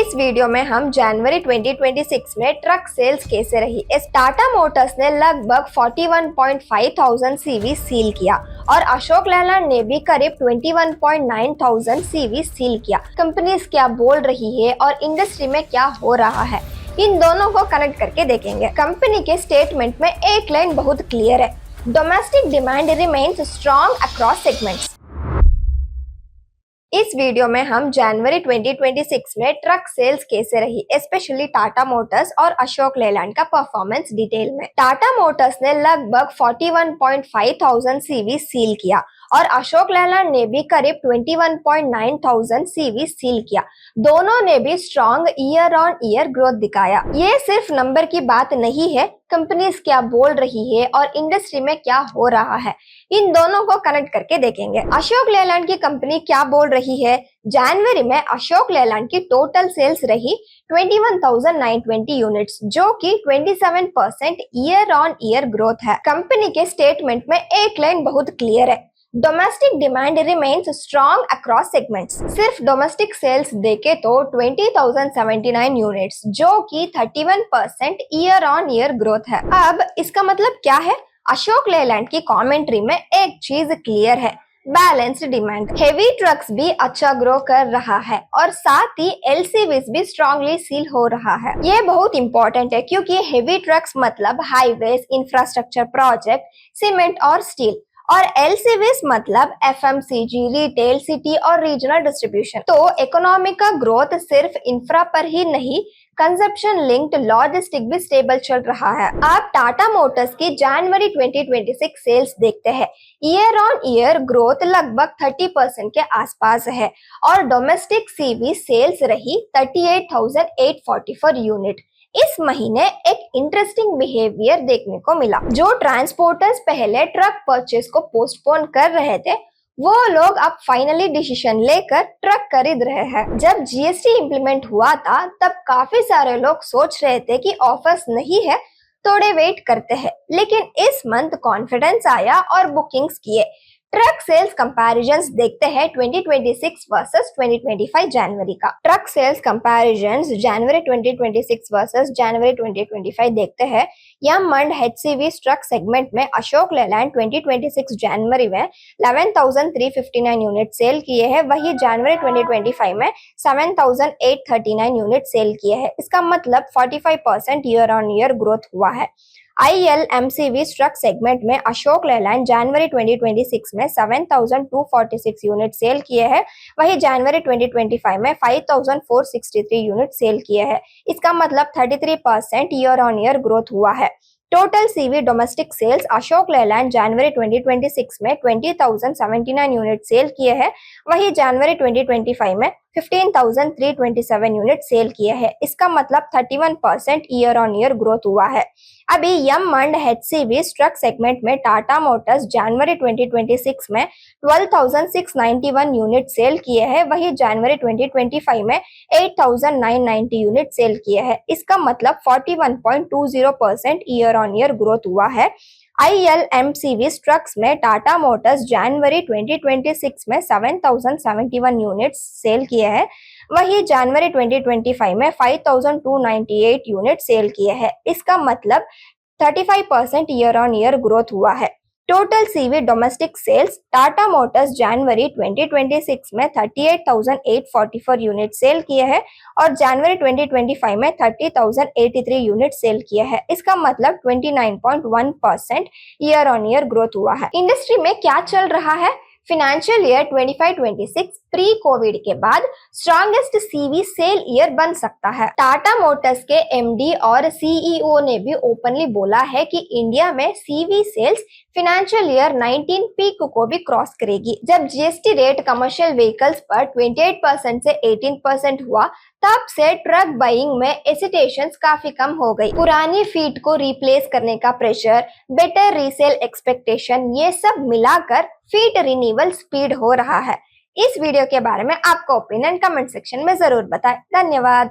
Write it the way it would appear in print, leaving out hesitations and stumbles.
इस वीडियो में हम जनवरी 2026 में ट्रक सेल्स कैसे रही। इस टाटा मोटर्स ने लगभग 41.5 थाउजेंड सीवी सील किया और अशोक लेलैंड ने भी करीब 21.9 थाउजेंड सीवी सील किया। कंपनीज क्या बोल रही है और इंडस्ट्री में क्या हो रहा है, इन दोनों को कनेक्ट करके देखेंगे। कंपनी के स्टेटमेंट में एक लाइन बहुत क्लियर है, domestic demand remains strong across segments. इस वीडियो में हम जनवरी 2026 में ट्रक सेल्स कैसे रही, स्पेशली टाटा मोटर्स और अशोक लेलैंड का परफॉर्मेंस डिटेल में। टाटा मोटर्स ने लगभग 41.5 थाउजेंड सीवी सील किया और अशोक लेलैंड ने भी करीब 21.9 थाउजेंड सीवी सील किया। दोनों ने भी strong year on year growth दिखाया। ये सिर्फ नंबर की बात नहीं है, कंपनीज क्या बोल रही है और इंडस्ट्री में क्या हो रहा है, इन दोनों को कनेक्ट करके देखेंगे। अशोक लेलैंड की कंपनी क्या बोल रही है। जनवरी में अशोक लेलैंड की टोटल सेल्स रही 21,920 यूनिट्स, जो कि 27% ईयर ऑन ईयर ग्रोथ है। कंपनी के स्टेटमेंट में एक लाइन बहुत क्लियर है, domestic demand remains strong across segments. सिर्फ डोमेस्टिक सेल्स देखे तो 20,079 यूनिट्स, जो कि 31% ईयर ऑन ईयर ग्रोथ है। अब इसका मतलब क्या है। अशोक लेलैंड की कमेंट्री में एक चीज क्लियर है, बैलेंस्ड डिमांड। हेवी ट्रक्स भी अच्छा ग्रो कर रहा है और साथ ही एलसीवीज भी स्ट्रांगली सील हो रहा है। ये बहुत इंपॉर्टेंट है क्योंकि हेवी ट्रक्स मतलब हाईवेज, इंफ्रास्ट्रक्चर प्रोजेक्ट, सीमेंट और स्टील, और एलसीवीज मतलब एफएमसीजी, रिटेल, सिटी और रीजनल डिस्ट्रीब्यूशन। तो इकोनॉमी का ग्रोथ सिर्फ इंफ्रा पर ही नहीं, कंजप्शन लिंक्ड लॉजिस्टिक भी स्टेबल चल रहा है। आप टाटा मोटर्स की जनवरी 2026 सेल्स देखते हैं, ईयर ऑन ईयर ग्रोथ लगभग 30% के आसपास है और डोमेस्टिक सीवी सेल्स रही 38,844 यूनिट। इस महीने एक इंटरेस्टिंग बिहेवियर देखने को मिला। जो ट्रांसपोर्टर्स पहले ट्रक परचेस को पोस्टपोन कर रहे थे, वो लोग अब फाइनली डिसीजन लेकर ट्रक खरीद रहे हैं। जब जीएसटी इम्प्लीमेंट हुआ था, तब काफी सारे लोग सोच रहे थे कि ऑफर्स नहीं है, थोड़े वेट करते हैं, लेकिन इस मंथ कॉन्फिडेंस आया और बुकिंग्स किए। ट्रक सेल्स कंपैरिजंस देखते हैं 2026 वर्सेस 2025 जनवरी का। ट्रक सेल्स कंपैरिजंस जनवरी 2026 वर्सेस जनवरी 2025 देखते हैं। यम मंड एचसीवी ट्रक सेगमेंट में अशोक लेलैंड 2026 जनवरी में 11,359 यूनिट सेल किए हैं, वही जनवरी 2025 में 7,839 यूनिट सेल किए हैं। इसका मतलब 45% ईयर ऑन ईयर ग्रोथ हुआ है। ILMCV ट्रक सेगमेंट में अशोक लेलैंड जनवरी 2026 में 7,246 यूनिट सेल किए हैं, वही जनवरी 2025 में 5,463 यूनिट सेल किए हैं। इसका मतलब 33% ईयर ऑन ईयर ग्रोथ हुआ है। Total CV domestic sales Ashok Leyland जनवरी 2026 में 20,079 यूनिट सेल किए हैं, वही जनवरी 2025 में 15,327 यूनिट सेल किए हैं। इसका मतलब 31% ईयर ऑन ईयर ग्रोथ हुआ है। अभी यम मंड एचसीवी ट्रक सेगमेंट में टाटा मोटर्स जनवरी 2026 में 12,691 यूनिट सेल किए हैं, वही जनवरी 2025 में 8,990 यूनिट सेल किए हैं। इसका मतलब 41.20% ईयर ऑन ईयर ग्रोथ हुआ है। ILMCV ट्रक्स में टाटा मोटर्स जनवरी 2026 में 7,071 यूनिट्स सेल किए हैं, वही जनवरी 2025 में 5,298 यूनिट सेल किए हैं। इसका मतलब 35% ईयर ऑन ईयर ग्रोथ हुआ है। Total CV domestic sales Tata Motors जनवरी 2026 में 38,844 यूनिट सेल किए हैं और जनवरी 2025 में 30,083 यूनिट सेल किए हैं। इसका मतलब 29.1% ईयर ऑन ईयर ग्रोथ हुआ है। इंडस्ट्री में क्या चल रहा है। फाइनेंशियल ईयर 25-26 प्री कोविड के बाद स्ट्रॉन्गेस्ट सीवी सेल ईयर बन सकता है। टाटा मोटर्स के एमडी और सीईओ ने भी ओपनली बोला है कि इंडिया में CV sales financial year 19 peak को भी क्रॉस करेगी। जब जीएसटी रेट कमर्शियल व्हीकल्स पर 28% से 18% हुआ, तब से ट्रक बाइंग में हेसिटेशंस काफी कम हो गई। पुरानी फीट को रिप्लेस करने का प्रेशर, बेटर रीसेल एक्सपेक्टेशन, ये सब मिलाकर फीट रिन्यूअल स्पीड हो रहा है। इस वीडियो के बारे में आपका ओपिनियन कमेंट सेक्शन में जरूर बताएं। धन्यवाद।